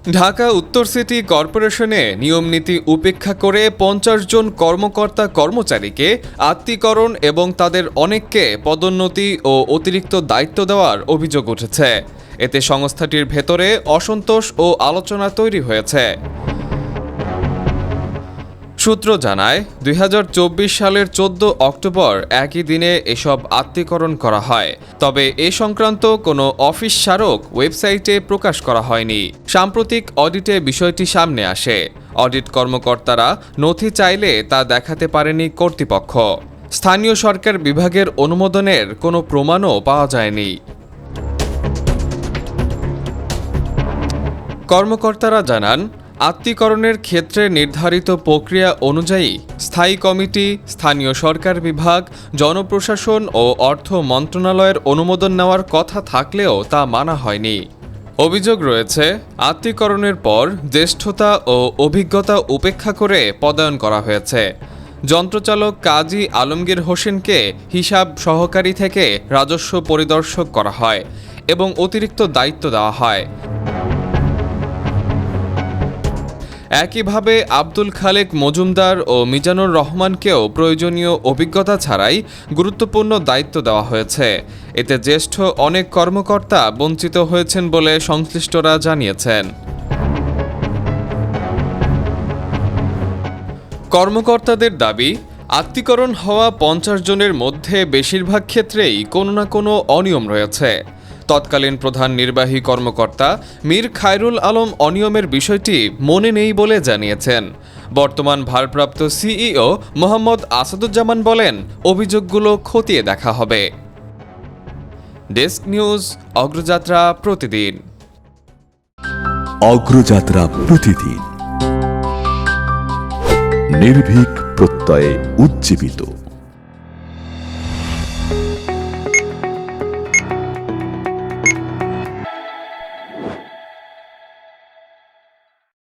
ঢাকা উত্তর সিটি কর্পোরেশনে নিয়মনীতি উপেক্ষা করে ৫০ জন কর্মকর্তা কর্মচারীকে আত্মীকরণ এবং তাদের অনেককে পদোন্নতি ও অতিরিক্ত দায়িত্ব দেওয়ার অভিযোগ উঠেছে। এতে সংস্থাটির ভেতরে অসন্তোষ ও আলোচনা তৈরি হয়েছে। সূত্র জানায় ২০২৪ সালের ১৪ অক্টোবর একই দিনে এসব আত্মীকরণ করা হয়। তবে এ সংক্রান্ত কোনো অফিস স্মারক ওয়েবসাইটে প্রকাশ করা হয়নি। সাম্প্রতিক অডিটে বিষয়টি সামনে আসে। অডিট কর্মকর্তারা নথি চাইলে তা দেখাতে পারেনি কর্তৃপক্ষ। স্থানীয় সরকার বিভাগের অনুমোদনের কোনো প্রমাণও পাওয়া যায়নি। কর্মকর্তারা জানান, আত্মীকরণের ক্ষেত্রে নির্ধারিত প্রক্রিয়া অনুযায়ী স্থায়ী কমিটি, স্থানীয় সরকার বিভাগ, জনপ্রশাসন ও অর্থ মন্ত্রণালয়ের অনুমোদন নেওয়ার কথা থাকলেও তা মানা হয়নি। অভিযোগ রয়েছে, আত্মীকরণের পর জ্যেষ্ঠতা ও অভিজ্ঞতা উপেক্ষা করে পদায়ন করা হয়েছে। যন্ত্রচালক কাজী আলমগীর হোসেনকে হিসাব সহকারী থেকে রাজস্ব পরিদর্শক করা হয় এবং অতিরিক্ত দায়িত্ব দেওয়া হয়। একইভাবে আব্দুল খালেক মজুমদার ও মিজানুর রহমানকেও প্রয়োজনীয় অভিজ্ঞতা ছাড়াই গুরুত্বপূর্ণ দায়িত্ব দেওয়া হয়েছে। এতে জ্যেষ্ঠ অনেক কর্মকর্তা বঞ্চিত হয়েছেন বলে সংশ্লিষ্টরা জানিয়েছেন। কর্মকর্তাদের দাবি, আত্মীকরণ হওয়া ৫০ জনের মধ্যে বেশিরভাগ ক্ষেত্রেই কোনো না কোনো অনিয়ম রয়েছে। তৎকালীন প্রধান নির্বাহী কর্মকর্তা মীর খায়রুল আলম অনিয়মের বিষয়টি মনে নেই বলে জানিয়েছেন। বর্তমান ভারপ্রাপ্ত সিইও মোহাম্মদ আসাদুজ্জামান বলেন, অভিযোগগুলো খতিয়ে দেখা হবে। ডেস্ক নিউজ, অগ্রযাত্রা প্রতিদিন। অগ্রযাত্রা প্রতিদিন, নির্ভীক প্রত্যয়ে উজ্জীবিত।